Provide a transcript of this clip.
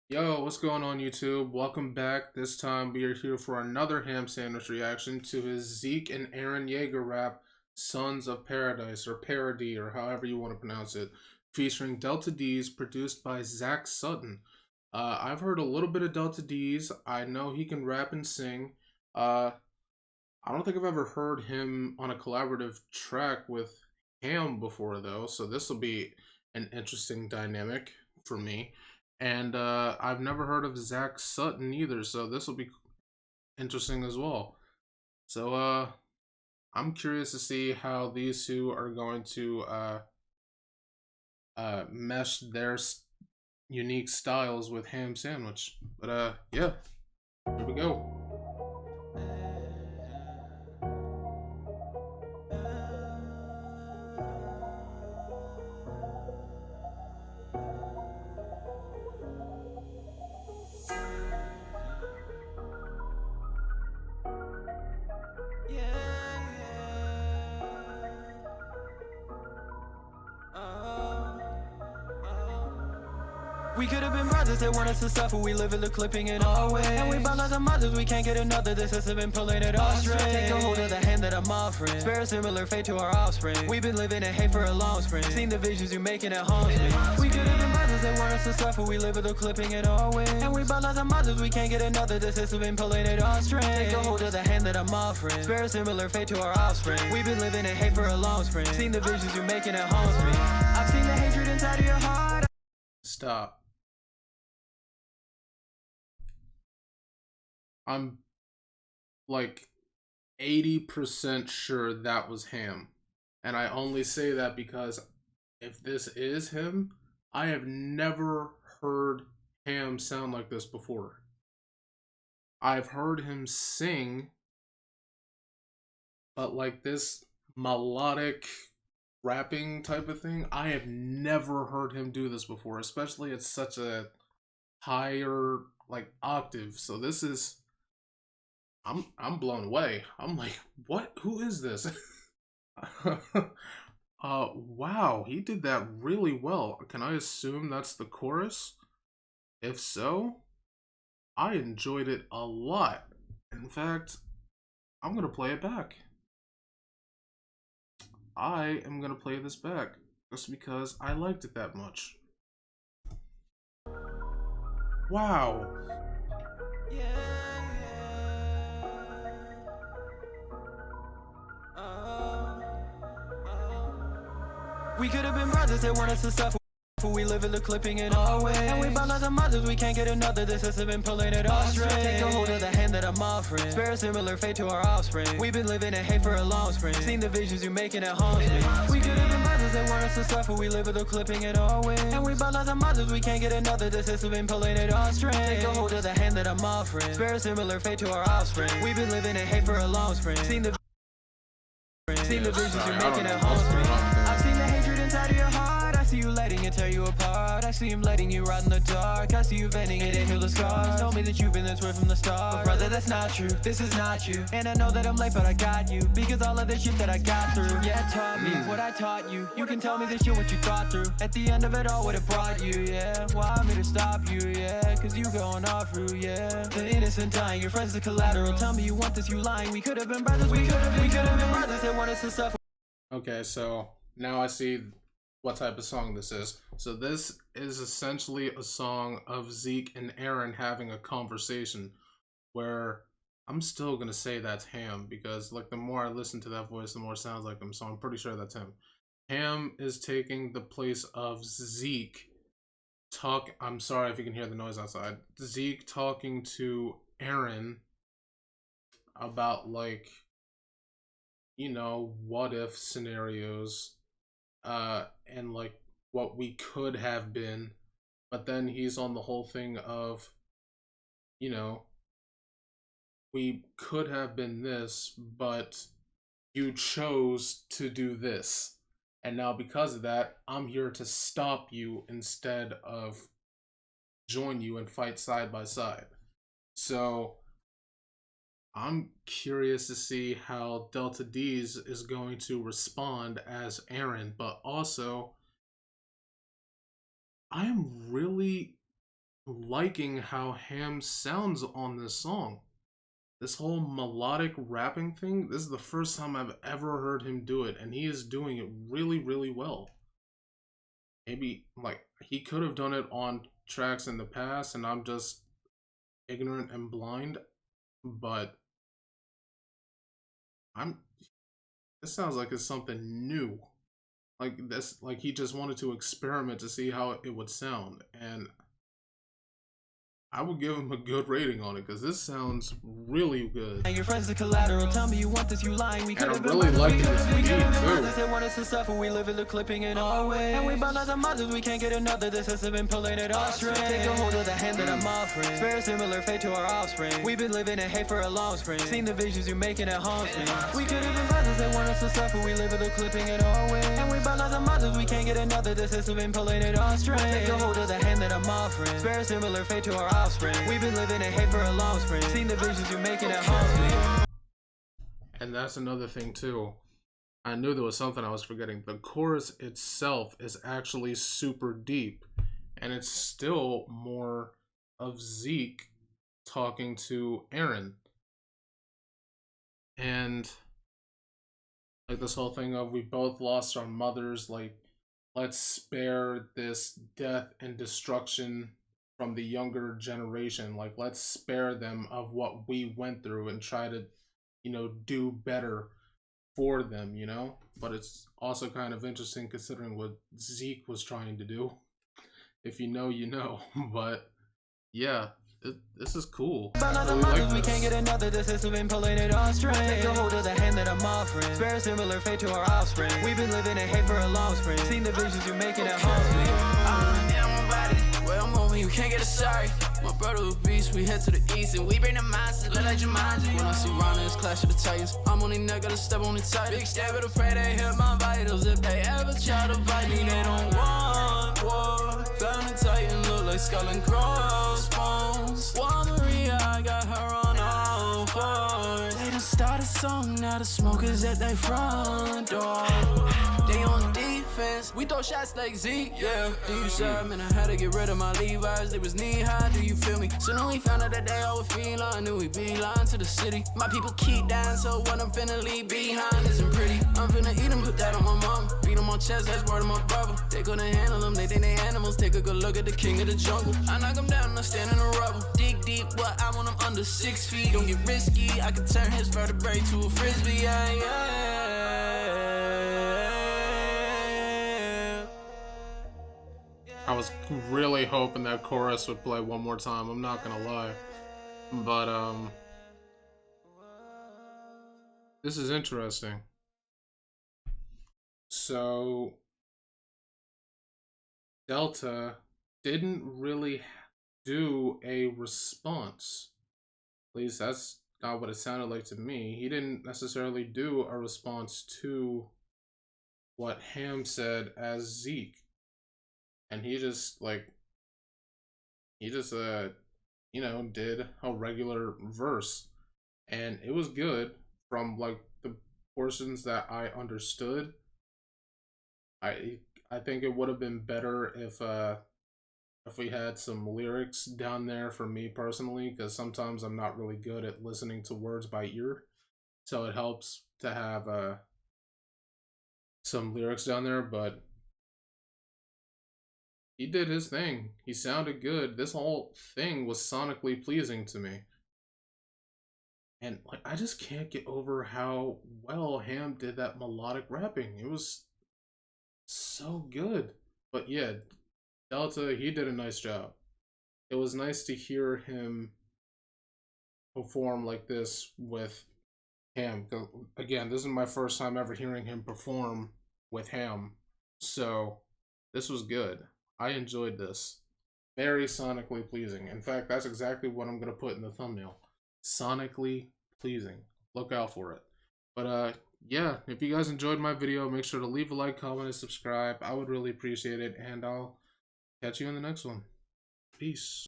Yo, what's going on YouTube? Welcome back. This time we are here for another ham sandwich reaction to his Zeke and Aaron Yeager rap, Sons of Paradise, or Paradis, or however you want to pronounce it, featuring Delta Deez, produced by Zach Sutton. I've heard a little bit of Delta Deez. I know he can rap and sing. Uh, I don't think I've ever heard him on a collaborative track with Ham before, though, so this will be an interesting dynamic for me. And I've never heard of Zach Sutton either, so this will be interesting as well. So I'm curious to see how these two are going to mesh their unique styles with ham sandwich. But yeah, here we go. We could have been brothers, they want us to suffer. We live in the clipping in our way. And we bought like the mothers, we can't get another. This has been pulling it all straight. Take a hold of the hand that I'm offering. Spare a similar fate to our offspring. We've been living in hate for a long spring. Seen the visions you making at home. We could have been brothers, they want us to suffer. We live in the clipping in our way. And we bought like the mothers, we can't get another. This has been pulling it all straight. Take a hold of the hand that I'm offering. Spare a similar fate to our offspring. We've been living in hate for a long spring. Seen the visions you making at home. I've seen the hatred inside of your heart. Stop. I'm like 80% sure that was Ham. And I only say that because if this is him, I have never heard Ham sound like this before. I've heard him sing, but like this melodic rapping type of thing, I have never heard him do this before, especially at such a higher like octave. So this is I'm blown away. I'm like, what? Who is this? Wow, he did that really well. Can I assume that's the chorus? If so, I enjoyed it a lot. In fact, I'm gonna play it back. I am gonna play this back just because I liked it that much. Wow. We could have been brothers, they want us to suffer. We live in the clipping in our way. And we bought like the mothers, we can't get another. This has been pulling it all straight. Take a hold of the hand that I'm offering. Spare a similar fate to our offspring. We've been living in hate for a long spring. Seen the visions you making at home. We could have been brothers, they want us to suffer. We live in the clipping in our way. And we bought like the mothers, we can't get another. This has been pulling it all straight. Take a hold of the hand that I'm offering. Spare a similar fate to our offspring. We've been living in hate for a long spring. Seen the visions you're making at home. I've seen the hatred inside of your heart. I see you letting it tear you apart. I see him letting you rot in the dark. I see you venting it and heal the scars. Told me that you've been this way from the start, but brother, that's not true. This is not you. And I know that I'm late, but I got you. Because all of the shit that I got through, yeah, it taught me what I taught you. You can tell me this shit what you thought through. At the end of it all, what it brought you, yeah. Why me to stop you, yeah. Cause you going off through, yeah. The innocent dying, your friends the collateral. Tell me you want this, you lying. We could have been brothers, we could have been brothers. They want us to suffer. Okay, so now I see what type of song this is. So this is essentially a song of Zeke and Aaron having a conversation where I'm still gonna say that's Ham because like the more I listen to that voice, the more it sounds like him. So I'm pretty sure that's him. Ham is taking the place of Zeke. I'm sorry if you can hear the noise outside. Zeke talking to Aaron about like, you know, what if scenarios and like what we could have been, but then he's on the whole thing of, you know, we could have been this, but you chose to do this, and now because of that I'm here to stop you instead of join you and fight side by side. So I'm curious to see how Delta Deez is going to respond as Aaron, but also I am really liking how Ham sounds on this song. This whole melodic rapping thing, this is the first time I've ever heard him do it, and he is doing it really, really well. Maybe, like, he could have done it on tracks in the past, and I'm just ignorant and blind, but this sounds like it's something new. Like this, like he just wanted to experiment to see how it would sound, and I would give him a good rating on it because this sounds really good. And your friends are collateral. Tell me you want this, you lying. We And I'm really liking this beat too. They want us to suffer. We live in the clipping in our way. And we bound as mothers, we can't get another. This has been pulling it off straight. Take a hold of the hand that I'm offering. Spare a similar fate to our offspring. We've been living in hate for a long spring. Seen the visions you're making at home screen. We could have been brothers, they want us to suffer. We live in the clipping in our way. And we bound as mothers, we can't get another. This has been pulling it off straight. Take a hold of the hand that I'm offering. Spare a similar fate to our offspring. We've been living in hate for a long spring. Seen the visions you're making at home. And that's another thing too. I knew there was something I was forgetting. The chorus itself is actually super deep, and it's still more of Zeke talking to EREN. And like this whole thing of we both lost our mothers, like let's spare this death and destruction from the younger generation. Like let's spare them of what we went through and try to, you know, do better for them, you know? But it's also kind of interesting considering what Zeke was trying to do. If you know, you know. But yeah, this is cool. We can't get another. This has been pulling it on straight. Take a hold of the hand that I'm offering. Spare a similar fate to our offspring. We've been living in hate for a long spring. Seen the visions you're making at home. Well, I'm moving, you can't get a sorry. My brother was beast, we head to the east and we bring the monsters, look like Jumanji. When I see runners, clash of the titans, I'm on the neck, gotta step on the tight. Big stab at a prey, they hit my vitals. If they ever try to bite me, they don't want war. Family titan, look like skull and crossbones. One Maria, I got her on all fours. They done started song, now the smokers at their front door. They on defense, we throw shots like Zeke, yeah. Deep side, man, I had to get rid of my Levi's. They was knee high, do you feel me? Soon we found out that they all would feel I knew we'd be lying to the city. My people keep dying, so what I'm finna leave behind isn't pretty. I'm finna eat them, put that on my mom. Beat them on chest, that's word of my brother. They couldn't handle them, they think they animals. Take a good look at the king of the jungle. I knock them down, I stand in the rubble. Dig deep, what I want them under 6 feet. Don't get risky, I can turn his vertebrae to a frisbee, yeah, yeah. I was really hoping that chorus would play one more time, I'm not gonna lie. But, this is interesting. So, Delta didn't really do a response. At least that's not what it sounded like to me. He didn't necessarily do a response to what Ham said as Zeke. And he just, you know, did a regular verse. And it was good from, like, the portions that I understood. I think it would have been better if we had some lyrics down there for me personally, because sometimes I'm not really good at listening to words by ear. So it helps to have some lyrics down there, but he did his thing. He sounded good. This whole thing was sonically pleasing to me. And like I just can't get over how well Ham did that melodic rapping. It was so good. But yeah, Delta, he did a nice job. It was nice to hear him perform like this with Ham. Again, this is my first time ever hearing him perform with Ham. So this was good. I enjoyed this. Very sonically pleasing. In fact, that's exactly what I'm going to put in the thumbnail. Sonically pleasing. Look out for it. But yeah, if you guys enjoyed my video, make sure to leave a like, comment, and subscribe. I would really appreciate it, and I'll catch you in the next one. Peace.